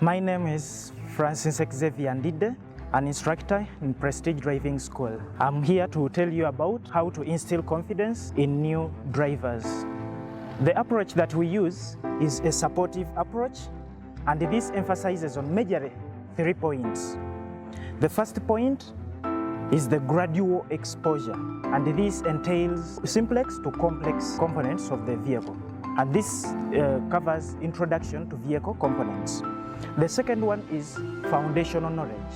My name is Francis Xavier Ndide, an instructor in Prestige Driving School. I'm here to tell you about how to instill confidence in new drivers. The approach that we use is a supportive approach, and this emphasizes on majorly 3 points. The first point is the gradual exposure, and this entails simplex to complex components of the vehicle. And this covers introduction to vehicle components. The second one is foundational knowledge.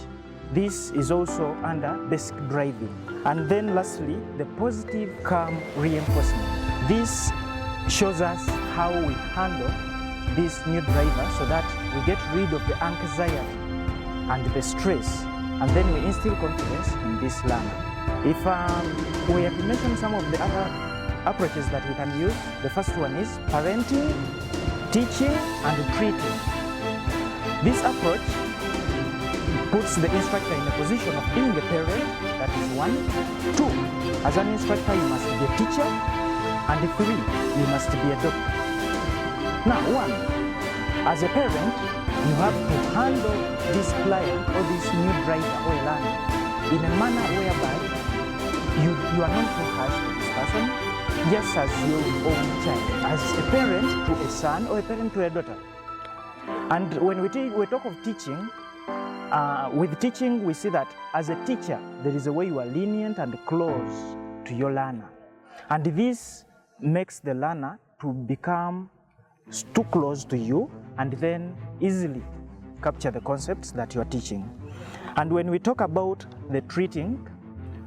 This is also under basic driving. And then lastly, the positive calm reinforcement. This shows us how we handle this new driver so that we get rid of the anxiety and the stress, and then we instill confidence in this learner. If we have to mention some of the other approaches that we can use, the first one is parenting, teaching, and treating. This approach puts the instructor in a position of being a parent, that is 1. 2, as an instructor you must be a teacher, and 3, you must be a doctor. Now 1, as a parent, you have to handle this client or this new driver or a learner in a manner whereby you are not too harsh to this person, just as your own child, as a parent to a son or a parent to a daughter. And when we talk of teaching, with teaching we see that as a teacher there is a way you are lenient and close to your learner, and this makes the learner to become too close to you and then easily capture the concepts that you are teaching. And when we talk about the treating,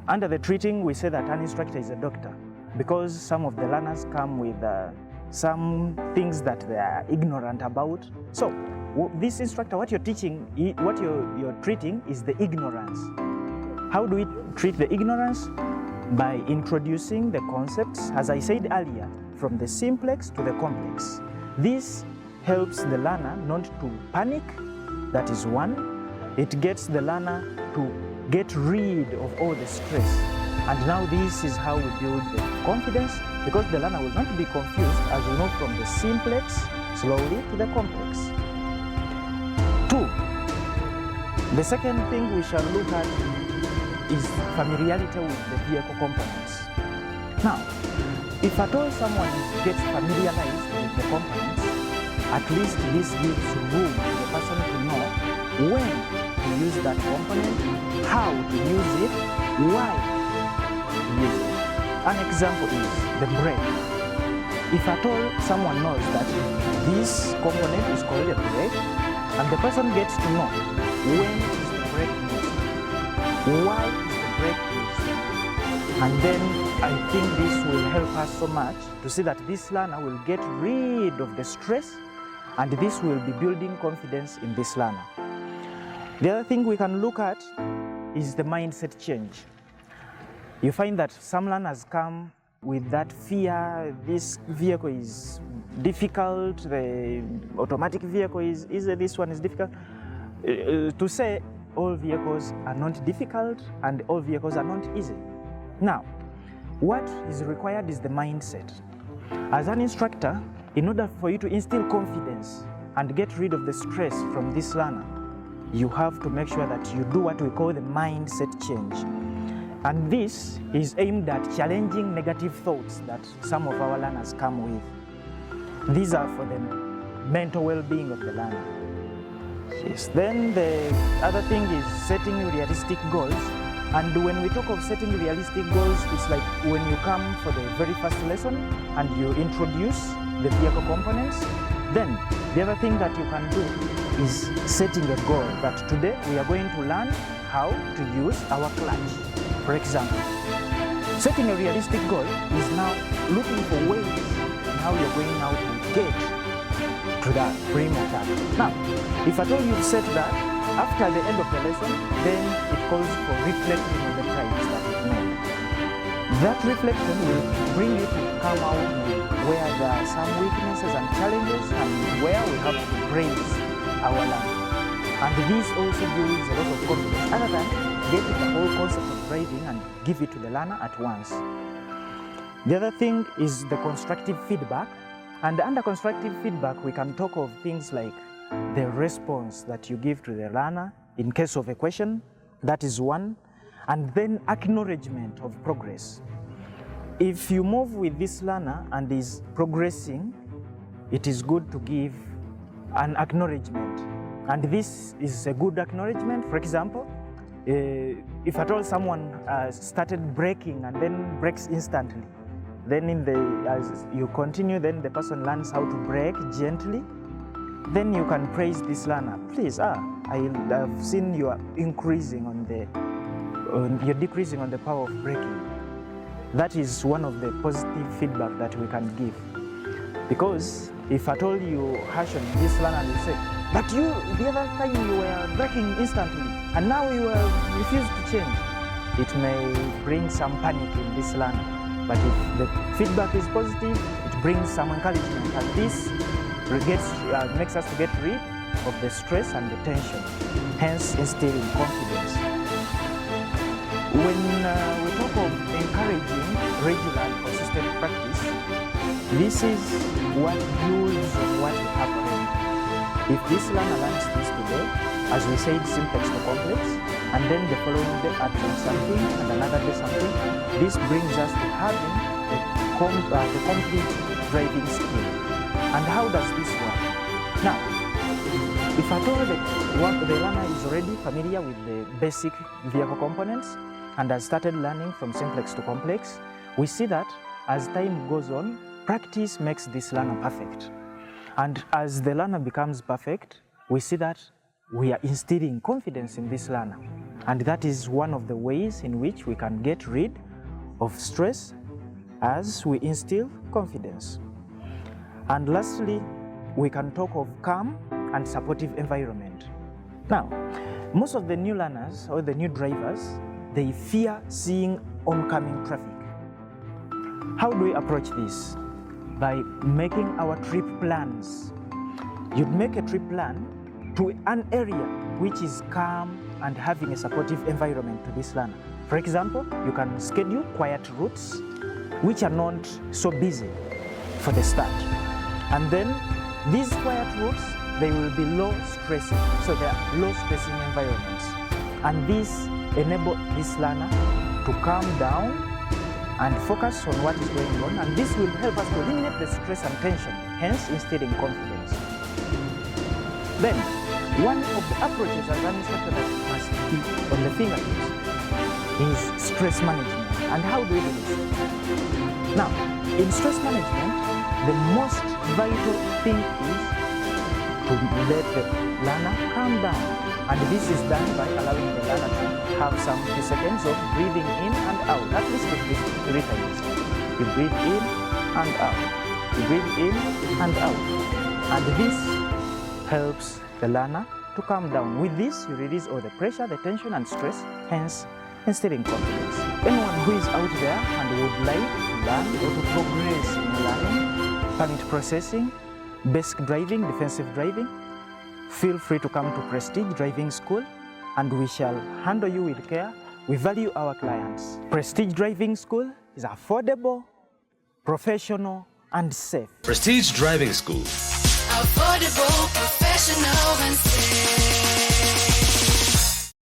under the treating we say that an instructor is a doctor, because some of the learners come with some things that they are ignorant about. So this instructor, what you're teaching, what you're treating is the ignorance. How do we treat the ignorance? By introducing the concepts, as I said earlier, from the simplex to the complex. This helps the learner not to panic, that is 1. It gets the learner to get rid of all the stress. And now this is how we build the confidence, because the learner will not be confused as we move from the simplex slowly to the complex. 2, the second thing we shall look at is familiarity with the vehicle components. Now, if at all someone gets familiarized with the components, at least this gives room for the person to know when to use that component, how to use it, why to use it. An example is the brake. If at all someone knows that this component is called a brake, and the person gets to know when is the brake used, why is the brake used, and then I think this will help us so much to see that this learner will get rid of the stress, and this will be building confidence in this learner. The other thing we can look at is the mindset change. You find that some learners come with that fear, this vehicle is difficult, the automatic vehicle is easy, this one is difficult. To say all vehicles are not difficult and all vehicles are not easy. Now, what is required is the mindset. As an instructor, in order for you to instill confidence and get rid of the stress from this learner, you have to make sure that you do what we call the mindset change. And this is aimed at challenging negative thoughts that some of our learners come with. These are for the mental well-being of the learner. Yes. Then the other thing is setting realistic goals. And when we talk of setting realistic goals, it's like when you come for the very first lesson and you introduce the vehicle components, then the other thing that you can do is setting a goal that today we are going to learn how to use our clutch. For example, setting a realistic goal is now looking for ways in how you're going now to get to that pre-motor. Now, if at all you've set that, after the end of the lesson, then it calls for reflecting on the times that you've made. That reflection will bring you to come out where there are some weaknesses and challenges and where we have to praise our learner. And this also builds a lot of confidence, other than getting the whole concept of driving and give it to the learner at once. The other thing is the constructive feedback. And under constructive feedback, we can talk of things like the response that you give to the learner in case of a question. That is one. And then acknowledgement of progress. If you move with this learner and is progressing, it is good to give an acknowledgement. And this is a good acknowledgement. For example, if at all someone started braking and then brakes instantly, then as you continue, then the person learns how to brake gently, then you can praise this learner. Please, I have seen you are increasing on you're decreasing on the power of braking. That is one of the positive feedback that we can give. Because if at all you harsh on this learner and you say, but you, the other time you were braking instantly and now you refuse to change, it may bring some panic in this learner. But if the feedback is positive, it brings some encouragement, and this makes us to get rid of the stress and the tension, hence instilling confidence. When we talk of encouraging regular and consistent practice, this is what builds on what we have already. If this learner learns this today, as we said, simplex to complex, and then the following day adds something and another day something, this brings us to having the complete driving skill. And how does this work? Now, if at all the learner is already familiar with the basic vehicle components and has started learning from simplex to complex, we see that as time goes on, practice makes this learner perfect. And as the learner becomes perfect, we see that we are instilling confidence in this learner. And that is one of the ways in which we can get rid of stress as we instill confidence. And lastly, we can talk of calm and supportive environment. Now, most of the new learners or the new drivers, they fear seeing oncoming traffic. How do we approach this? By making our trip plans. You'd make a trip plan to an area which is calm and having a supportive environment to this learner. For example, you can schedule quiet routes which are not so busy for the start. And then these quiet routes, they will be low stressing. So they are low stressing environments. And this enables this learner to calm down and focus on what is going on. And this will help us to eliminate the stress and tension, hence instilling confidence. Then, one of the approaches as an instructor that must be on the fingertips is stress management. And how do we do this? Now, in stress management, the most vital thing is to let the learner calm down. And this is done by allowing the learner to have some few seconds of breathing in and out, at least 3 times. You breathe in and out. You breathe in and out. And this helps the learner to calm down. With this, you release all the pressure, the tension and stress, hence instilling confidence. Anyone who is out there and would like to learn or to progress in learning, permit processing, basic driving, defensive driving, feel free to come to Prestige Driving School and we shall handle you with care. We value our clients. Prestige Driving School is affordable, professional and safe. Prestige Driving School. Affordable, professional and safe.